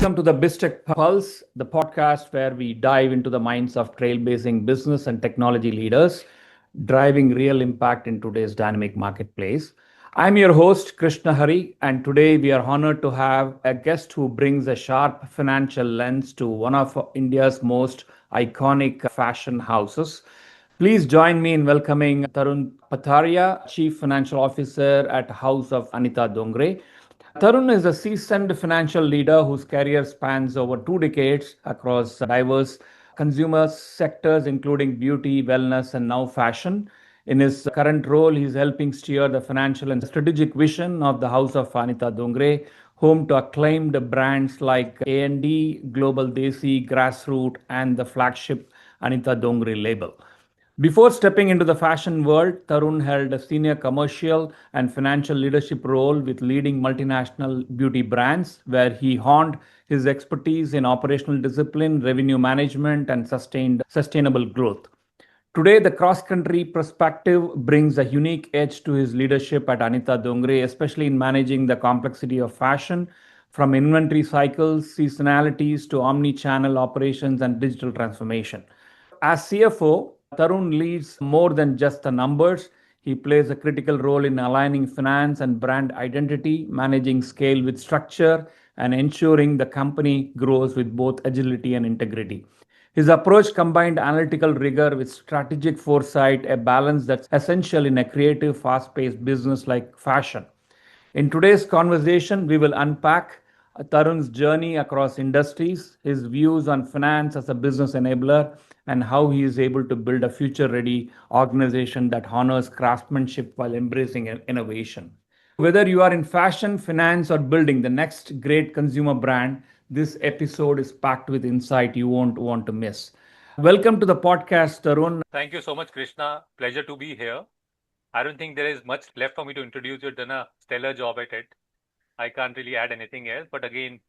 Welcome to the BizTech Pulse, the podcast where we dive into the minds of trailblazing business and technology leaders driving real impact in today's dynamic marketplace. I'm your host, Krishna Hari, and today we are honored to have a guest who brings a sharp financial lens to one of India's most iconic fashion houses. Please join me in welcoming Tarun Pathria, Chief Financial Officer at House of Anita Dongre. Tarun is a seasoned financial leader whose career spans over 2 decades across diverse consumer sectors, including beauty, wellness, and now fashion. In his current role, he is helping steer the financial and strategic vision of the House of Anita Dongre, home to acclaimed brands like A&D, Global Desi, Grassroot, and the flagship Anita Dongre label. Before stepping into the fashion world, Tarun held a senior commercial and financial leadership role with leading multinational beauty brands, where he honed his expertise in operational discipline, revenue management, and sustainable growth. Today, the cross country perspective brings a unique edge to his leadership at Anita Dongre, especially in managing the complexity of fashion, from inventory cycles, seasonalities to omni channel operations and digital transformation. As CFO, Tarun leads more than just the numbers. He plays a critical role in aligning finance and brand identity, managing scale with structure, and ensuring the company grows with both agility and integrity. His approach combined analytical rigor with strategic foresight, a balance that's essential in a creative, fast paced business like fashion. In today's conversation, we will unpack Tarun's journey across industries, his views on finance as a business enabler, and how he is able to build a future ready organization that honors craftsmanship while embracing innovation. Whether you are in fashion, finance, or building the next great consumer brand, this episode is packed with insight you won't want to miss. Welcome to the podcast, Tarun. Thank you so much, Krishna. Pleasure to be here. I don't think there is much left for me to introduce. You've done a stellar job at it. I can't really add anything else. But again,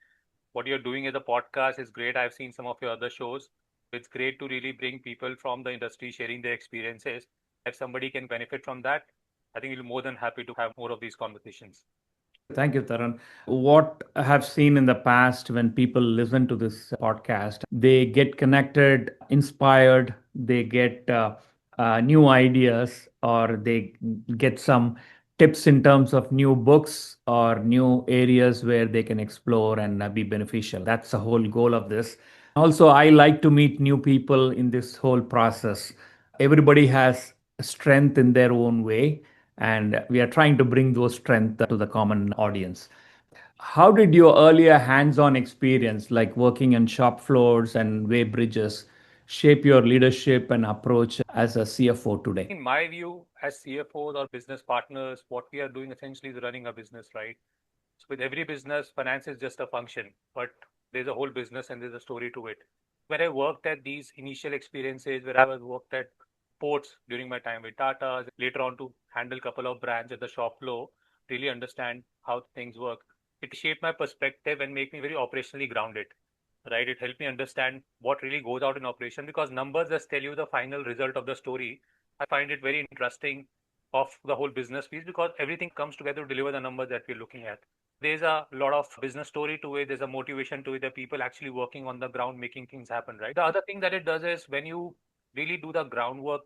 what you're doing as a podcast is great. I've seen some of your other shows. It's great to really bring people from the industry sharing their experiences. If somebody can benefit from that, I think we'll be more than happy to have more of these conversations. Thank you, Tarun. What I have seen in the past when people listen to this podcast, they get connected, inspired, they get new ideas, or they get some tips in terms of new books or new areas where they can explore and be beneficial. That's the whole goal of this. Also, I like to meet new people in this whole process. Everybody has strength in their own way, and we are trying to bring those strengths to the common audience. How did your earlier hands-on experience, like working on shop floors and weigh bridges, shape your leadership and approach as a CFO today? In my view, as CFOs or business partners, what we are doing essentially is running a business, right? So with every business, finance is just a function, but there's a whole business and there's a story to it. When I worked at these initial experiences, where I was worked at ports during my time with Tata, later on to handle a couple of brands at the shop floor, really understand how things work. It shaped my perspective and make me very operationally grounded, right? It helped me understand what really goes out in operation because numbers just tell you the final result of the story. I find it very interesting of the whole business piece because everything comes together to deliver the numbers that we're looking at. There's a lot of business story to it. There's a motivation to it. The people actually working on the ground, making things happen, right? The other thing that it does is when you really do the groundwork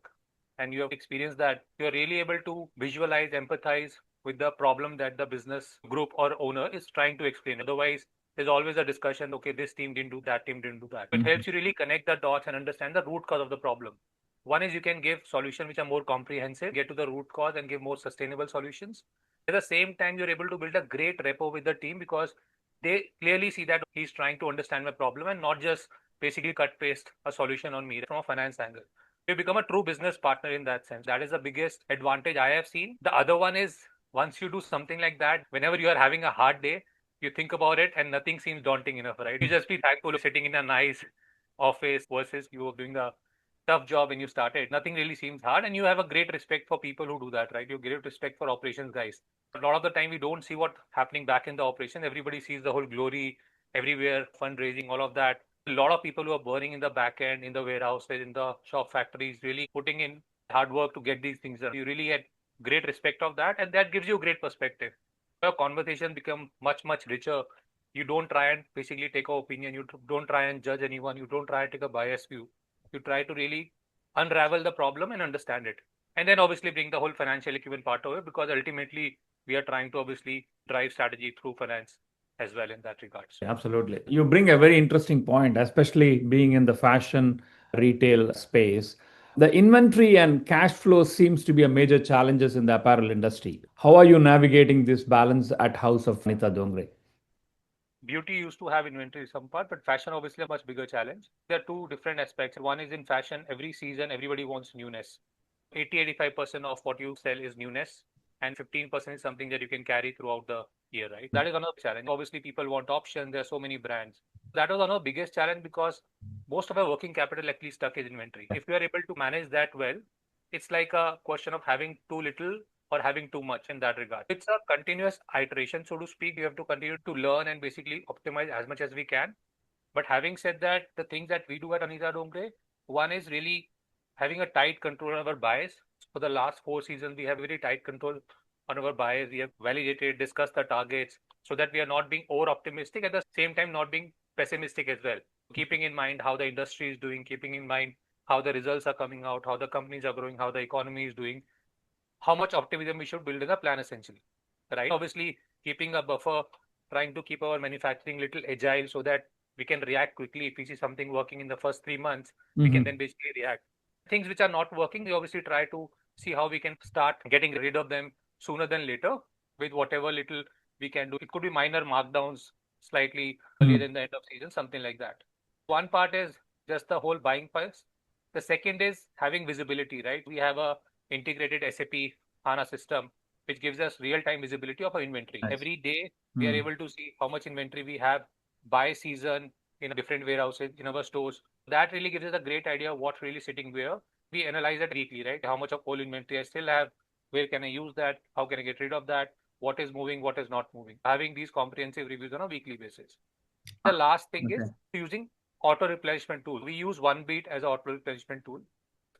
and you have experienced that, you're really able to visualize, empathize with the problem that the business group or owner is trying to explain. Otherwise, there's always a discussion, okay, this team didn't do that, team didn't do that. It helps you really connect the dots and understand the root cause of the problem. One is you can give solutions which are more comprehensive, get to the root cause and give more sustainable solutions. At the same time, you're able to build a great rapport with the team because they clearly see that he's trying to understand my problem and not just basically cut paste a solution on me from a finance angle. You become a true business partner in that sense. That is the biggest advantage I have seen. The other one is once you do something like that, whenever you are having a hard day, you think about it and nothing seems daunting enough, right? You just be thankful of sitting in a nice office versus you were doing the tough job when you started. Nothing really seems hard, and you have a great respect for people who do that, right? You have great respect for operations guys. A lot of the time, we don't see what's happening back in the operation. Everybody sees the whole glory everywhere, fundraising, all of that. A lot of people who are burning in the back end, in the warehouses, in the shop factories, really putting in hard work to get these things done. You really get great respect of that, and that gives you a great perspective. Your conversation become much, much richer You don't try and basically take an opinion. You don't try and judge anyone. You don't try and take a biased view. You try to really unravel the problem and understand it. And then obviously bring the whole financial acumen part of it, because ultimately we are trying to obviously drive strategy through finance as well in that regards. Absolutely. You bring a very interesting point, especially being in the fashion retail space. The inventory and cash flow seems to be a major challenges in the apparel industry. How are you navigating this balance at House of Anita Dongre? Beauty used to have inventory some part, but fashion obviously a much bigger challenge. There are two different aspects. One is in fashion, every season everybody wants newness. 80-85% of what you sell is newness, and 15% is something that you can carry throughout the year, right? That is another challenge. Obviously, people want options. There are so many brands. That was one of the biggest challenge, because most of our working capital actually stuck in inventory. If you are able to manage that well, it's like a question of having too little or having too much in that regard. It's a continuous iteration, so to speak. You have to continue to learn and basically optimize as much as we can. But having said that, the things that we do at Anita Dongre, one is really having a tight control on our bias. For the last 4 seasons, we have very tight control on our bias. We have validated, discussed the targets, so that we are not being over optimistic, at the same time not being pessimistic as well. Keeping in mind how the industry is doing, keeping in mind how the results are coming out, how the companies are growing, how the economy is doing, how much optimism we should build in a plan essentially, right? Obviously, keeping a buffer, trying to keep our manufacturing little agile so that we can react quickly. If we see something working in the first 3 months, we can then basically react. Things which are not working, we obviously try to see how we can start getting rid of them sooner than later with whatever little we can do. It could be minor markdowns slightly earlier than the end of season, something like that. One part is just the whole buying pulse. The second is having visibility, right? We have a integrated SAP HANA system, which gives us real-time visibility of our inventory. Nice. Every day, we are able to see how much inventory we have by season in different warehouses, in our stores. That really gives us a great idea of what's really sitting where. We analyze that weekly, right? How much of old inventory I still have? Where can I use that? How can I get rid of that? What is moving? What is not moving? Having these comprehensive reviews on a weekly basis. The last thing is using auto replenishment tool. We use OneBeat as an auto replenishment tool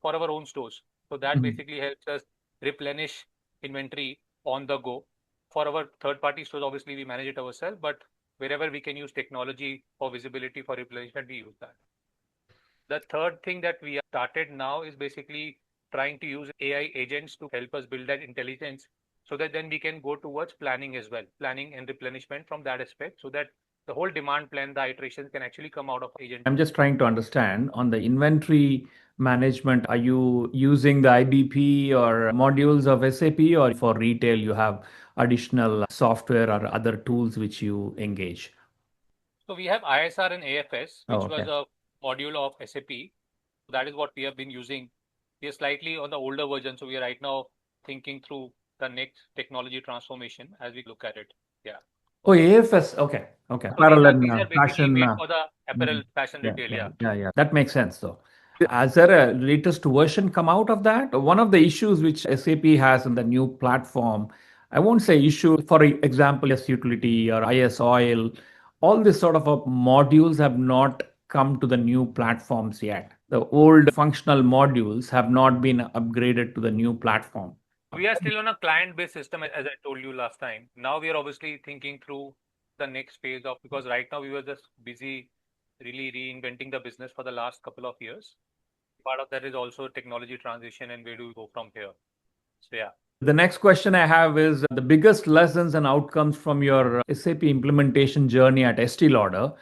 for our own stores. So that basically helps us replenish inventory on the go. For our third party stores, obviously we manage it ourselves, but wherever we can use technology for visibility for replenishment, we use that. The third thing that we have started now is basically trying to use AI agents to help us build that intelligence, so that then we can go towards planning as well, planning and replenishment from that aspect, so that the whole demand plan, the iterations can actually come out of agent. I'm just trying to understand on the inventory management, are you using the IBP or modules of SAP, or for retail, you have additional software or other tools which you engage? So we have ISR and AFS, Oh, which was okay. a module of SAP. That is what we have been using. We are slightly on the older version, so we are right now thinking through the next technology transformation as we look at it. Yeah. Oh, AFS. Okay. Okay. So these Apparel are and these are basically fashion. made for the Mhm. apparel fashion Yeah, retail. yeah, Yeah. yeah, yeah. That makes sense, though. Has there a latest version come out of that? One of the issues which SAP has in the new platform, I won't say issue, for example, IS utility or IS oil, all these sort of modules have not come to the new platforms yet. The old functional modules have not been upgraded to the new platform. We are still on a client-based system, as I told you last time. Now we are obviously thinking through the next phase of, because right now we were just busy really reinventing the business for the last couple of years. Part of that is also technology transition and where do we go from here. So yeah. The next question I have is the biggest lessons and outcomes from your SAP implementation journey at Estee Lauder,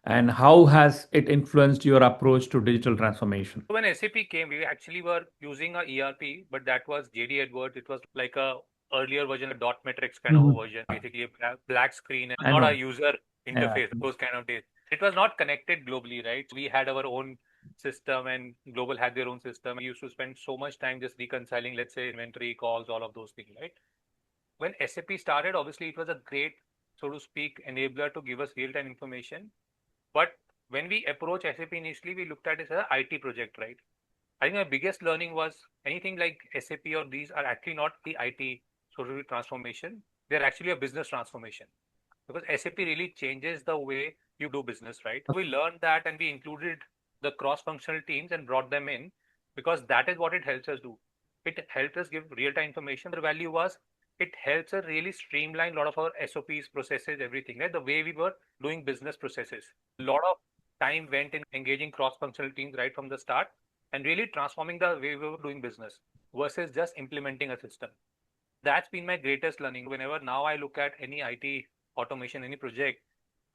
and how has it influenced your approach to digital transformation? So when SAP came, we actually were using a ERP, but that was JD Edwards. It was like a earlier version, a dot metrics kind of a version, basically a black screen and I not a know. user Yeah. interface, those kind of days. It was not connected globally, right? We had our own system and global had their own system. We used to spend so much time just reconciling, let's say, inventory calls, all of those things, right? When SAP started, obviously it was a great, so to speak, enabler to give us real-time information. But when we approach SAP initially, we looked at it as an IT project, right? I think my biggest learning was anything like SAP or these are actually not the IT sort of transformation. They're actually a business transformation, because SAP really changes the way you do business, right? We learned that and we included the cross-functional teams and brought them in, because that is what it helps us do. It helped us give real-time information. The value was it helps us really streamline a lot of our SOPs, processes, everything, right? The way we were doing business processes. A lot of time went in engaging cross-functional teams right from the start and really transforming the way we were doing business versus just implementing a system. That's been my greatest learning. Whenever now I look at any IT automation, any project,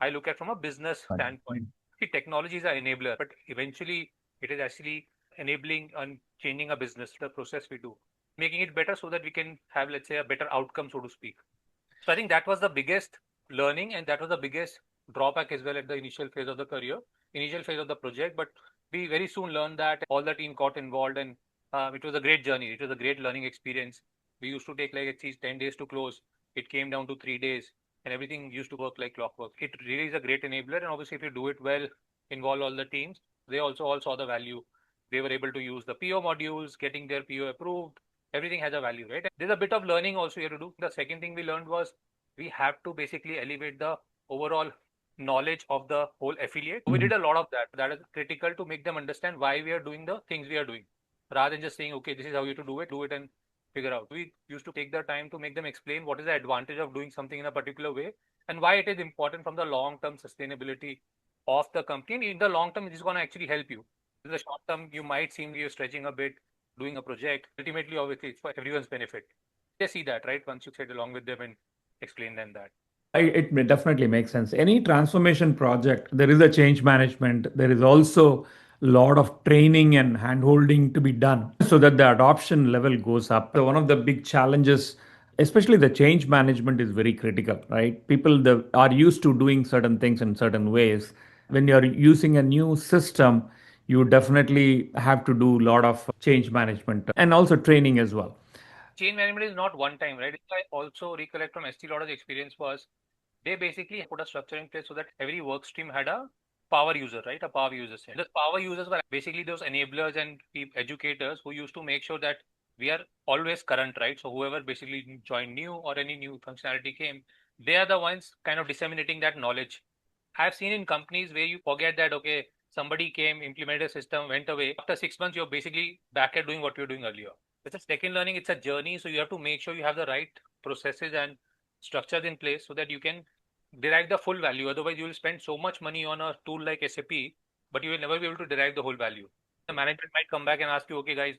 I look at from a business standpoint. See, technology is an enabler, but eventually it is actually enabling and changing a business, the process we do, making it better so that we can have, let's say, a better outcome, so to speak. So I think that was the biggest learning, and that was the biggest drawback as well at the initial phase of the career, initial phase of the project. But we very soon learned that all the team got involved, and it was a great journey. It was a great learning experience. We used to take like at least 10 days to close. It came down to 3 days, and everything used to work like clockwork. It really is a great enabler, and obviously, if you do it well, involve all the teams, they also all saw the value. They were able to use the PO modules, getting their PO approved. Everything has a value, right? There's a bit of learning also here to do. The second thing we learned was we have to basically elevate the overall knowledge of the whole affiliate. We did a lot of that. That is critical to make them understand why we are doing the things we are doing, rather than just saying, okay, this is how you have to do it and figure out. We used to take the time to make them explain what is the advantage of doing something in a particular way and why it is important from the long-term sustainability of the company. And in the long term, it is going to actually help you. In the short term, you might seem you're stretching a bit, doing a project. Ultimately, obviously, it's for everyone's benefit. They see that, right? Once you sit along with them and explain them that. Definitely makes sense. Any transformation project, there is a change management. There is also a lot of training and handholding to be done so that the adoption level goes up. So one of the big challenges, especially the change management, is very critical, right? People that are used to doing certain things in certain ways. When you're using a new system, you definitely have to do a lot of change management and also training as well. Change management is not one time, right? I also recollect from ST Lauder's experience was they basically put a structure in place so that every work stream had a power user, right? A power user set. The power users were basically those enablers and educators who used to make sure that we are always current, right? So whoever basically joined new or any new functionality came, they are the ones kind of disseminating that knowledge. I've seen in companies where you forget that, okay, somebody came, implemented a system, went away. After 6 months, you're basically back at doing what you were doing earlier. It's a second learning, it's a journey. So you have to make sure you have the right processes and structures in place so that you can derive the full value. Otherwise, you will spend so much money on a tool like SAP, but you will never be able to derive the whole value. The management might come back and ask you, okay, guys,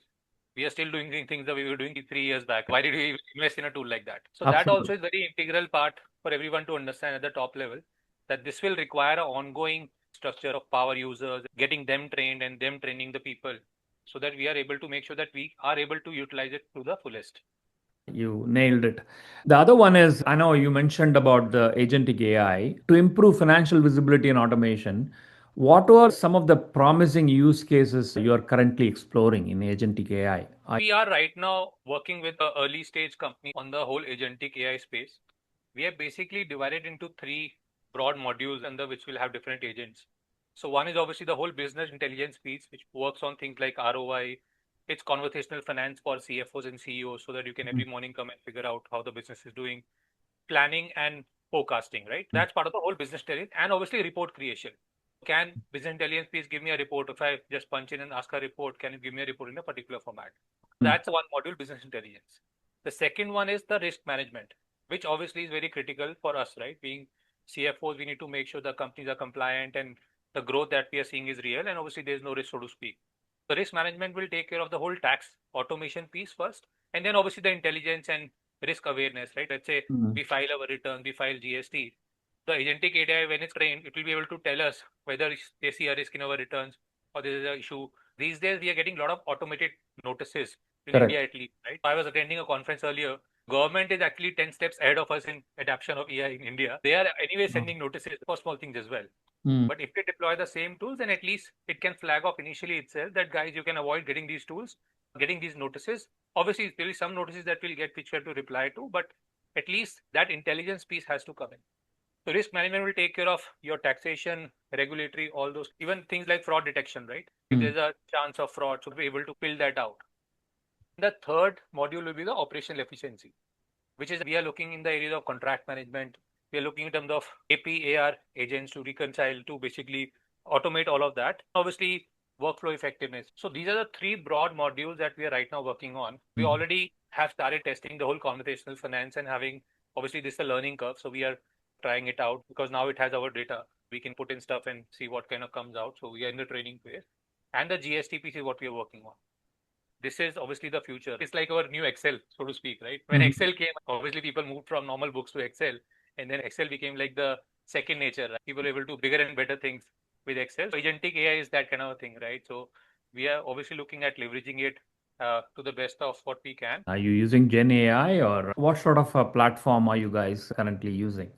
we are still doing things that we were doing 3 years back. Why did we invest in a tool like that? So that also is very integral part for everyone to understand at the top level that this will require an ongoing structure of power users, getting them trained and them training the people so that we are able to make sure that we are able to utilize it to the fullest. You nailed it. The other one is I know you mentioned about the agentic AI to improve financial visibility and automation. What are some of the promising use cases you are currently exploring in agentic AI? We are right now working with an early stage company on the whole agentic AI space. We have basically divided into three broad modules under which we'll have different agents. So one is obviously the whole business intelligence piece, which works on things like ROI. It's conversational finance for CFOs and CEOs so that you can every morning come and figure out how the business is doing. Planning and forecasting, right? That's part of the whole business intelligence and obviously report creation. Can business intelligence please give me a report? If I just punch in and ask a report, can you give me a report in a particular format? That's one module, business intelligence. The second one is the risk management, which obviously is very critical for us, right? Being CFOs, we need to make sure the companies are compliant and the growth that we are seeing is real. And obviously, there's no risk, so to speak. The risk management will take care of the whole tax automation piece first, and then obviously the intelligence and risk awareness, right? Let's say we file our returns, we file GST. The agentic AI, when it's trained, it will be able to tell us whether they see a risk in our returns or there is an issue. These days, we are getting a lot of automated notices in Correct. India, at least, right? I was attending a conference earlier. Government is actually 10 steps ahead of us in adoption of AI in India. They are anyway sending notices for small things as well. But if they deploy the same tools, then at least it can flag off initially itself that, guys, you can avoid getting these tools, getting these notices. Obviously, there will be some notices that will get which we have to reply to, but at least that intelligence piece has to come in. So risk management will take care of your taxation, regulatory, all those, even things like fraud detection, right? If there's a chance of fraud, so be able to fill that out. The third module will be the operational efficiency, which is we are looking in the areas of contract management. We are looking in terms of AP, AR agents to reconcile, to basically automate all of that. Obviously, workflow effectiveness. So these are the three broad modules that we are right now working on. We already have started testing the whole conversational finance and having, obviously this is a learning curve. So we are trying it out because now it has our data. We can put in stuff and see what kind of comes out. So we are in the training phase. And the GST piece is what we are working on. This is obviously the future. It's like our new Excel, so to speak, right? When Excel came, obviously people moved from normal books to Excel, and then Excel became like the second nature. Right? People were able to do bigger and better things with Excel. So Agentic AI is that kind of a thing, right? So we are obviously looking at leveraging it to the best of what we can. Are you using Gen AI or what sort of a platform are you guys currently using?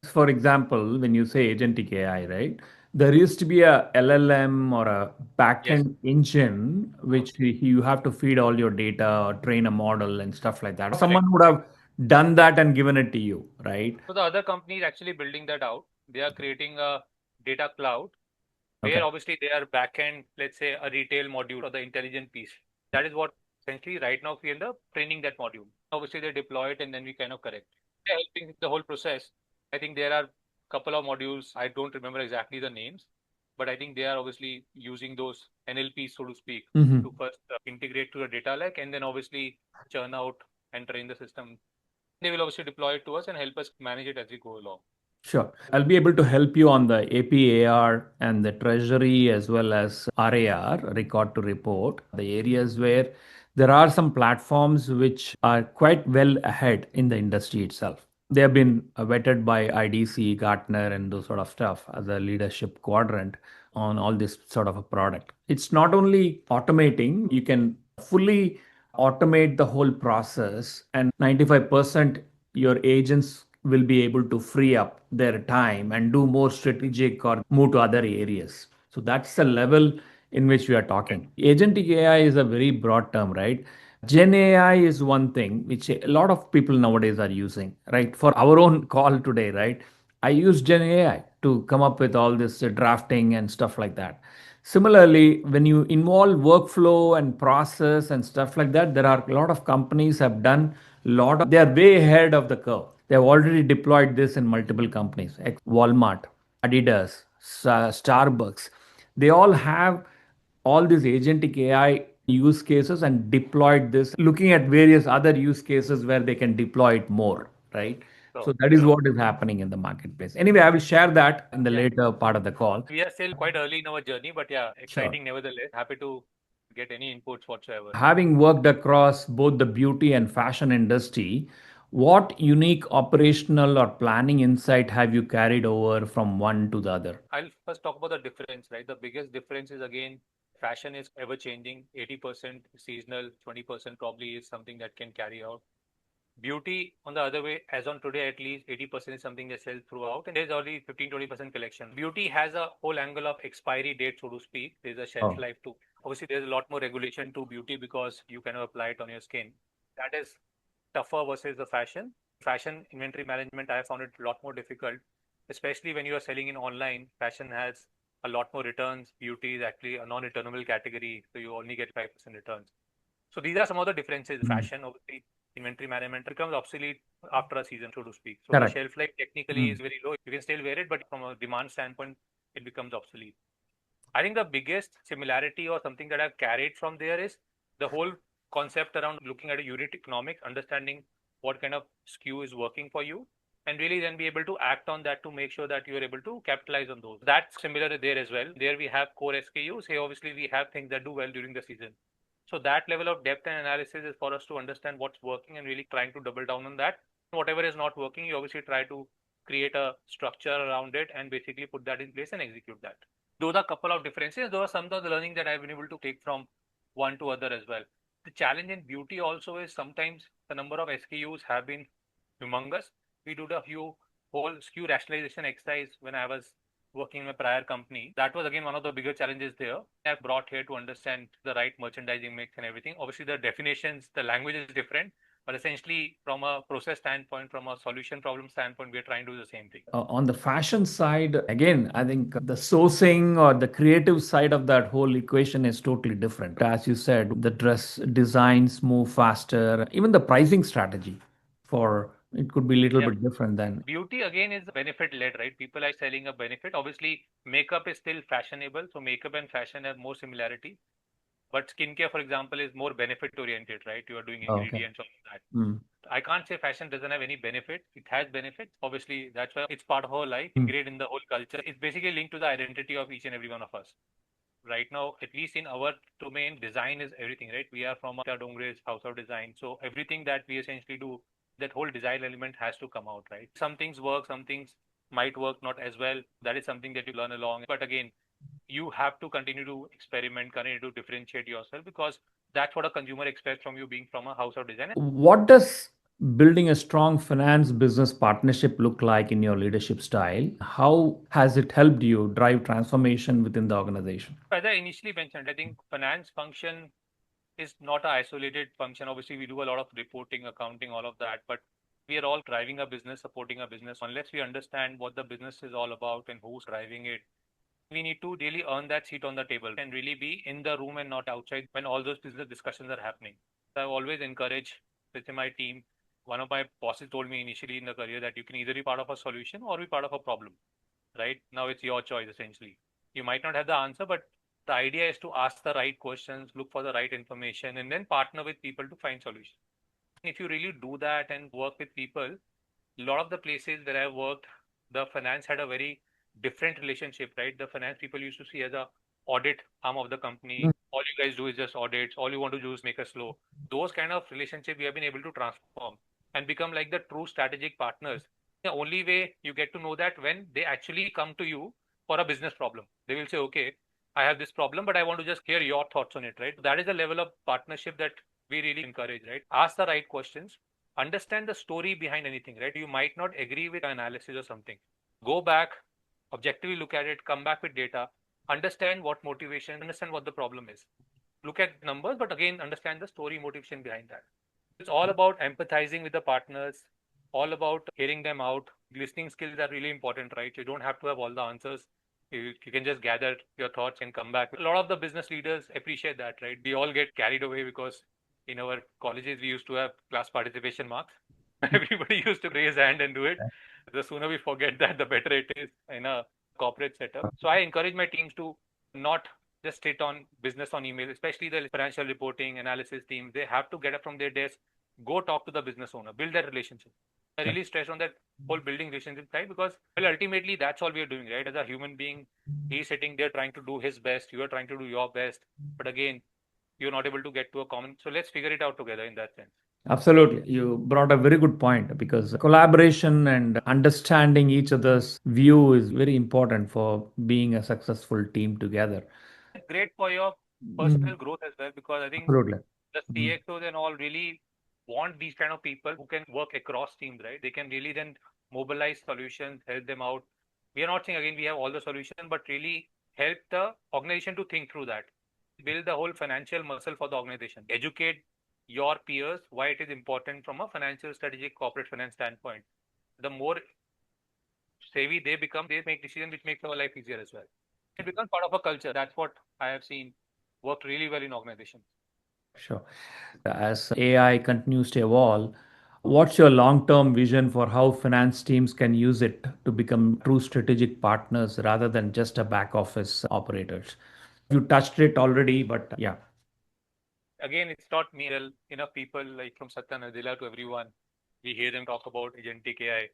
For example, when you say agentic AI, right? There used to be a LLM or a Yes, backend engine which you have to feed all your data or train a model and stuff like that. correct. Someone would have done that and given it to you, right? So the other company is actually building that out. They are creating a data cloud Okay. where obviously they are backend, let's say a retail module or the intelligent piece. That is what essentially right now we end up training that module. Obviously they deploy it and then we kind of correct. They're helping with the whole process. I think there are a couple of modules. I don't remember exactly the names, but I think they are obviously using those NLPs, so to speak, to first integrate to the data lake and then obviously churn out and train the system. They will obviously deploy it to us and help us manage it as we go along. Sure. I'll be able to help you on the APAR and the treasury as well as RAR, record to report, the areas where there are some platforms which are quite well ahead in the industry itself. They have been vetted by IDC, Gartner, and those sort of stuff as a leadership quadrant on all this sort of a product. It's not only automating, you can fully automate the whole process, and 95% your agents will be able to free up their time and do more strategic or move to other areas. So that's the level in which we are talking. Agentic AI is a very broad term, right? Gen AI is one thing which a lot of people nowadays are using, right? For our own call today, right? I use Gen AI to come up with all this drafting and stuff like that. Similarly, when you involve workflow and process and stuff like that, there are a lot of companies have done a lot of, they are way ahead of the curve. They have already deployed this in multiple companies, like Walmart, Adidas, Starbucks. They all have all these agentic AI use cases and deployed this, looking at various other use cases where they can deploy it more, right? So, So that is what is happening in the marketplace. Anyway, I will share that in the later part of the call. we are still quite early in our journey, but yeah, Sure. exciting nevertheless. Happy to get any inputs whatsoever. Having worked across both the beauty and fashion industry, what unique operational or planning insight have you carried over from one to the other? I'll first talk about the difference, right? The biggest difference is again, fashion is ever changing. 80% seasonal, 20% probably is something that can carry out. Beauty, on the other way, as on today, at least 80% is something that sells throughout, and there's only 15-20% collection. Beauty has a whole angle of expiry date, so to speak. There's a shelf Oh, life too. Obviously, there's a lot more regulation to beauty because you cannot apply it on your skin. That is tougher versus the fashion. Fashion inventory management, I have found it a lot more difficult, especially when you are selling in online. Fashion has a lot more returns. Beauty is actually a non-returnable category, so you only get 5% returns. So these are some of the differences. mm, Fashion, obviously, inventory management becomes obsolete after a season, so to speak. So the correct. shelf life technically Mm. is very low. You can still wear it, but from a demand standpoint, it becomes obsolete. I think the biggest similarity or something that I've carried from there is the whole concept around looking at a unit economics, understanding what kind of SKU is working for you, and really then be able to act on that to make sure that you are able to capitalize on those. That's similar there as well. There we have core SKUs. Here, obviously, we have things that do well during the season. So that level of depth and analysis is for us to understand what's working and really trying to double down on that. Whatever is not working, you obviously try to create a structure around it and basically put that in place and execute that. Those are a couple of differences. Those are some of the learning that I've been able to take from one to other as well. The challenge in beauty also is sometimes the number of SKUs have been humongous. We did a few whole SKU rationalization exercise when I was working in a prior company. That was again one of the bigger challenges there. I brought here to understand the right merchandising mix and everything. Obviously, the definitions, the language is different, but essentially, from a process standpoint, from a solution problem standpoint, we're trying to do the same thing. On the fashion side, again, I think the sourcing or the creative side of that whole equation is totally different. As you said, the dress designs move faster, even the pricing strategy for it could be a little Yeah. bit different than. Beauty again is benefit led, right? People are selling a benefit. Obviously, makeup is still fashionable, so makeup and fashion have more similarity. But skincare, for example, is more benefit oriented, right? You are doing Okay. ingredients, all of that. I can't say fashion doesn't have any benefit. It has benefits. Obviously, that's why it's part of our life, ingrained in the whole culture. It's basically linked to the identity of each and every one of us. Right now, at least in our domain, design is everything, right? We are from Anita Dongre's House of Design. So everything that we essentially do, that whole design element has to come out, right? Some things work, some things might work not as well. That is something that you learn along. But again, you have to continue to experiment, continue to differentiate yourself, because that's what a consumer expects from you being from a house of design. What does building a strong finance business partnership look like in your leadership style? How has it helped you drive transformation within the organization? As I initially mentioned, I think finance function is not an isolated function. Obviously, we do a lot of reporting, accounting, all of that, but we are all driving a business, supporting a business. Unless we understand what the business is all about and who's driving it, we need to really earn that seat on the table and really be in the room and not outside when all those business discussions are happening. So I've always encouraged within my team. One of my bosses told me initially in the career that you can either be part of a solution or be part of a problem. Right now, it's your choice essentially. You might not have the answer, but the idea is to ask the right questions, look for the right information, and then partner with people to find solutions. If you really do that and work with people, a lot of the places where I worked, the finance had a very different relationship, right? The finance people used to see as a audit arm of the company. All you guys do is just audits. All you want to do is make us slow. Those kind of relationship we have been able to transform and become like the true strategic partners. The only way you get to know that when they actually come to you for a business problem. They will say, okay, I have this problem, but I want to just hear your thoughts on it, right? That is the level of partnership that we really encourage, right? Ask the right questions, understand the story behind anything, right? You might not agree with analysis or something. Go back, objectively look at it, come back with data, understand what motivation, understand what the problem is. Look at numbers, but again, understand the story motivation behind that. It's all about empathizing with the partners, all about hearing them out. Listening skills are really important, right? You don't have to have all the answers. You can just gather your thoughts and come back. A lot of the business leaders appreciate that, right? We all get carried away because in our colleges we used to have class participation marks. Everybody used to raise hand and do it. The sooner we forget that, the better it is in a corporate setup. So I encourage my teams to not just sit on business on email, especially the financial reporting analysis team. They have to get up from their desk, go talk to the business owner, build that relationship. I really stress on that whole building relationship side, because well, ultimately that's all we are doing, right? As a human being, he's sitting there trying to do his best, you are trying to do your best, but again, you're not able to get to a common. So let's figure it out together in that sense. Absolutely. You brought a very good point because collaboration and understanding each other's view is very important for being a successful team together. Great for your personal growth as well, because I think Absolutely. the CXOs and all really want these kind of people who can work across teams, right? They can really then mobilize solutions, help them out. We are not saying again we have all the solutions, but really help the organization to think through that. Build the whole financial muscle for the organization. Educate your peers why it is important from a financial strategic corporate finance standpoint. The more savvy they become, they make decisions which makes our life easier as well. It becomes part of a culture. That's what I have seen work really well in organizations. Sure. As AI continues to evolve, what's your long term vision for how finance teams can use it to become true strategic partners rather than just a back office operators? You touched it already, but yeah. Again, it's not me. Well, enough people like from Satya Nadella to everyone. We hear them talk about Agentic AI.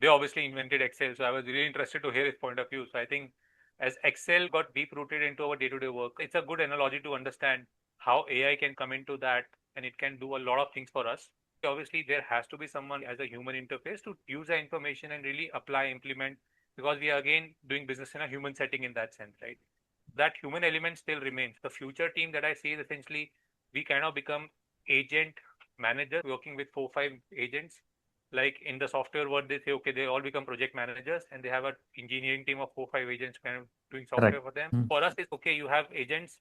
They obviously invented Excel. So I was really interested to hear his point of view. So I think as Excel got deep rooted into our day to day work, it's a good analogy to understand how AI can come into that and it can do a lot of things for us. Obviously, there has to be someone as a human interface to use the information and really apply, implement, because we are again doing business in a human setting in that sense, right? That human element still remains. The future team that I see is essentially we kind of become agent managers working with 4 5 agents. Like in the software world, they say, okay, they all become project managers and they have an engineering team of 4 5 agents kind of doing software Correct. for them. For us, it's okay, you have agents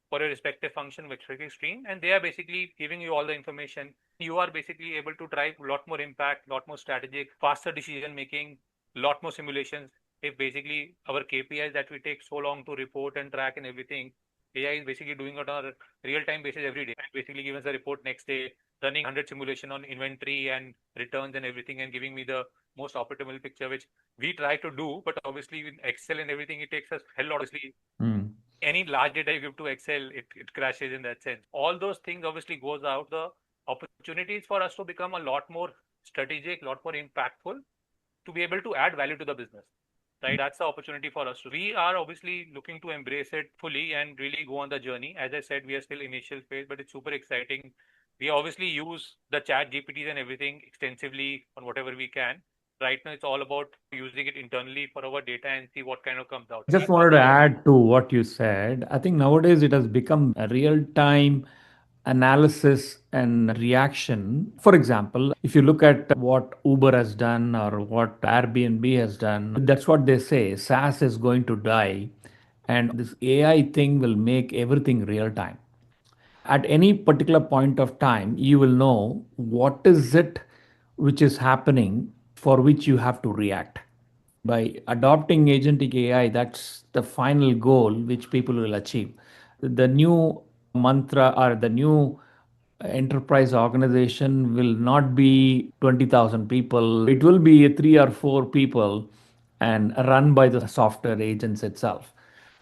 for your respective function, with respective stream, and they are basically giving you all the information. You are basically able to drive a lot more impact, a lot more strategic, faster decision making, a lot more simulations. If basically our KPIs that we take so long to report and track and everything, AI is basically doing it on a real-time basis every day. And basically giving us a report next day, running 100 simulation on inventory and returns and everything, and giving me the most optimal picture, which we try to do. But obviously, with Excel and everything, it takes us hell lot. Obviously, any large data you give to Excel, it crashes in that sense. All those things obviously goes out. The opportunities for us to become a lot more strategic, a lot more impactful, to be able to add value to the business. Right, that's the opportunity for us. We are obviously looking to embrace it fully and really go on the journey. As I said, we are still initial phase, but it's super exciting. We obviously use the chat GPTs and everything extensively on whatever we can. Right now, it's all about using it internally for our data and see what kind of comes out. Just wanted to add to what you said. I think nowadays it has become a real time analysis and reaction. For example, if you look at what Uber has done or what Airbnb has done, that's what they say SaaS is going to die, and this AI thing will make everything real time. At any particular point of time, you will know what is it which is happening for which you have to react. By adopting agentic AI, that's the final goal which people will achieve. The new mantra or the new enterprise organization will not be 20,000 people, it will be three or four people and run by the software agents itself.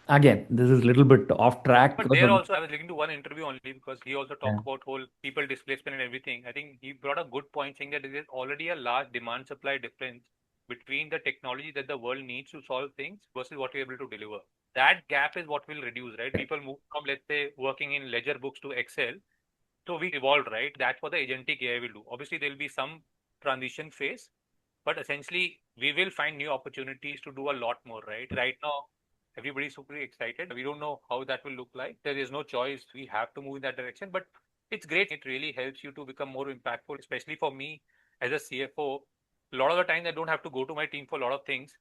Again, this is a little bit off track. But there also, I was listening to one interview only because he also Yeah. talked about whole people displacement and everything. I think he brought a good point saying that there is already a large demand supply difference between the technology that the world needs to solve things versus what we're able to deliver. That gap is what will reduce, right? People move from, let's say, working in ledger books to Excel. So we evolved, right? That's what the agentic AI will do. Obviously, there will be some transition phase, but essentially, we will find new opportunities to do a lot more, right? Right now, everybody's super excited. We don't know how that will look like. There is no choice. We have to move in that direction, but it's great. It really helps you to become more impactful, especially for me as a CFO. A lot of the time, I don't have to go to my team for a lot of things,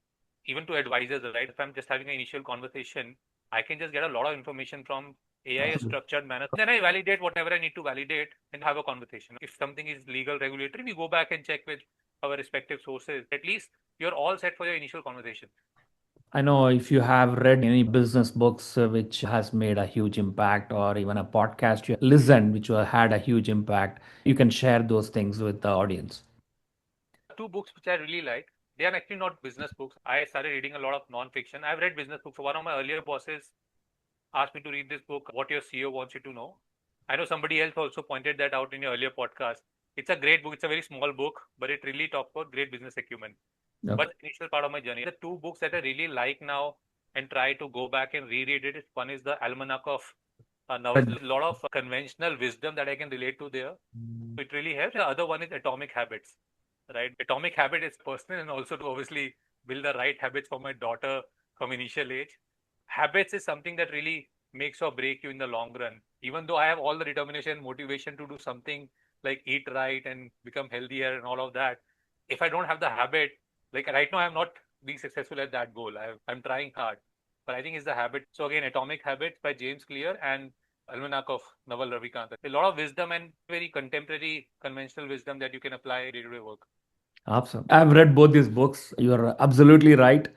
even to advisors, right? If I'm just having an initial conversation, I can just get a lot of information from AI structured manner. Then I validate whatever I need to validate and have a conversation. If something is legal, regulatory, we go back and check with our respective sources. At least you're all set for your initial conversation. I know if you have read any business books which has made a huge impact, or even a podcast you listened which had a huge impact, you can share those things with the audience. Two books which I really like. They are actually not business books. I started reading a lot of non-fiction. I've read business books. So one of my earlier bosses asked me to read this book, What Your CEO Wants You to Know. I know somebody else also pointed that out in your earlier podcast. It's a great book. It's a very small book, but it really talks about great business acumen. Okay. But the initial part of my journey, the two books that I really like now and try to go back and reread it. One is the Almanac of Now. A lot of conventional wisdom that I can relate to there. It really helps. The other one is Atomic Habits, right? Atomic Habit is personal and also to obviously build the right habits for my daughter from initial age. Habits is something that really makes or break you in the long run. Even though I have all the determination, motivation to do something like eat right and become healthier and all of that, if I don't have the habit, like right now, I'm not being successful at that goal. I'm trying hard, but I think it's the habit. So again, Atomic Habits by James Clear and Almanac of Naval Ravikant. A lot of wisdom and very contemporary, conventional wisdom that you can apply day-to-day work. Awesome. I've read both these books. You're absolutely right.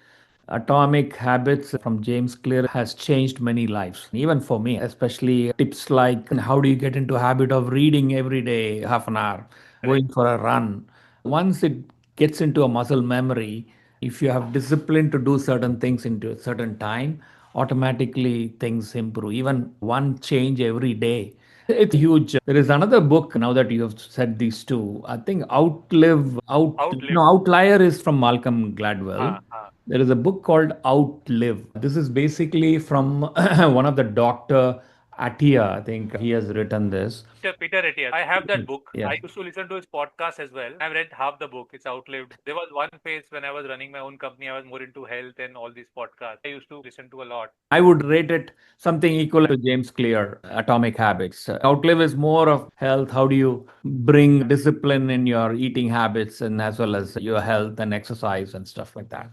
Atomic Habits from James Clear has changed many lives, even for me, especially tips like how do you get into habit of reading every day, half an hour, going for a run. Once it gets into a muscle memory, if you have discipline to do certain things into a certain time, automatically things improve. Even one change every day, it's huge. There is another book now that you have said these two. I think Outlive. Outlier is from Malcolm Gladwell. Ah, ah. There is a book called Outlive. This is basically from one of the Dr. Atia. I think he has written this. Peter Attia. I have that book. Yeah. I used to listen to his podcast as well. I've read half the book. It's outlived. There was one phase when I was running my own company. I was more into health and all these podcasts. I used to listen to a lot. I would rate it something equal to James Clear, Atomic Habits. Outlive is more of health. How do you bring discipline in your eating habits and as well as your health and exercise and stuff like that?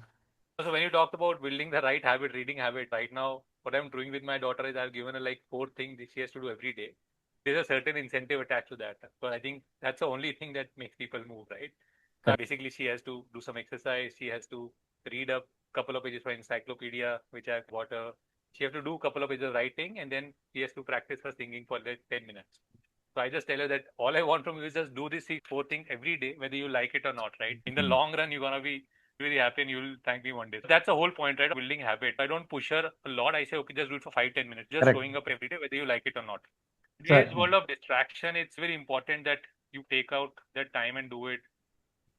So when you talked about building the right habit, reading habit, right now, what I'm doing with my daughter is I've given her like 4 things that she has to do every day. There's a certain incentive attached to that. But I think that's the only thing that makes people move, right? Basically, she has to do some exercise. She has to read a couple of pages for encyclopedia, which I've bought her. She has to do a couple of pages of writing, and then she has to practice her singing for like 10 minutes. So I just tell her that all I want from you is just do these 4 things every day, whether you like it or not, right? In the long run, you're going to be Very happy and you'll thank me one day. That's the whole point, right? Building habit. I don't push her a lot. I say, okay, just do it for 5-10 minutes. Just Correct. showing up every day, whether you like it or not. In So, today's world of distraction, it's very important that you take out that time and do it.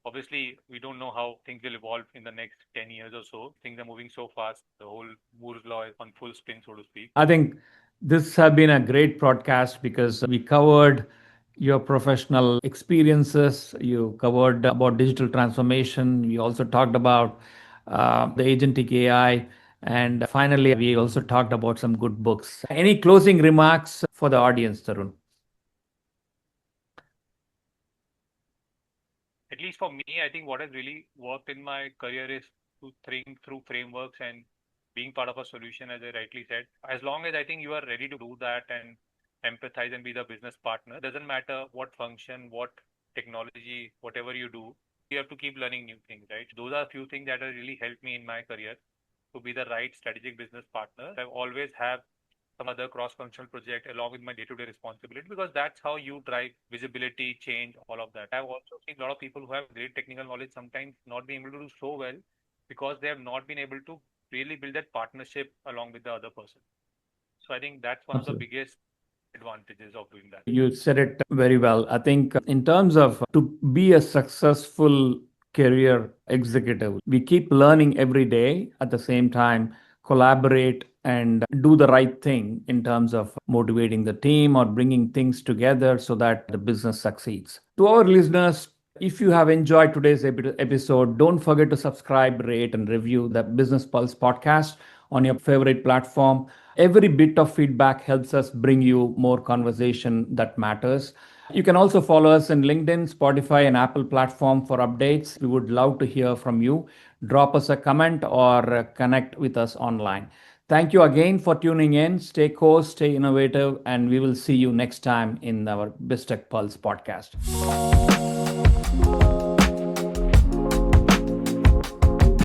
Obviously, we don't know how things will evolve in the next 10 years or so. Things are moving so fast. The whole Moore's law is on full spin, so to speak. I think this has been a great podcast because we covered your professional experiences. You covered about digital transformation. We also talked about the agentic AI. And finally, we also talked about some good books. Any closing remarks for the audience, Tarun? At least for me, I think what has really worked in my career is to think through frameworks and being part of a solution, as I rightly said. As long as I think you are ready to do that and empathize and be the business partner, doesn't matter what function, what technology, whatever you do, you have to keep learning new things, right? Those are a few things that have really helped me in my career to be the right strategic business partner. I've always have some other cross-functional project along with my day-to-day responsibility because that's how you drive visibility, change, all of that. I've also seen a lot of people who have great technical knowledge sometimes not being able to do so well because they have not been able to really build that partnership along with the other person. So I think that's one of the Absolutely. biggest advantages of doing that. You said it very well. I think in terms of to be a successful career executive, we keep learning every day at the same time, collaborate and do the right thing in terms of motivating the team or bringing things together so that the business succeeds. To our listeners, if you have enjoyed today's episode, don't forget to subscribe, rate, and review the Business Pulse podcast on your favorite platform. Every bit of feedback helps us bring you more conversation that matters. You can also follow us in LinkedIn, Spotify, and Apple platform for updates. We would love to hear from you. Drop us a comment or connect with us online. Thank you again for tuning in. Stay cool, stay innovative, and we will see you next time in our BizTech Pulse podcast.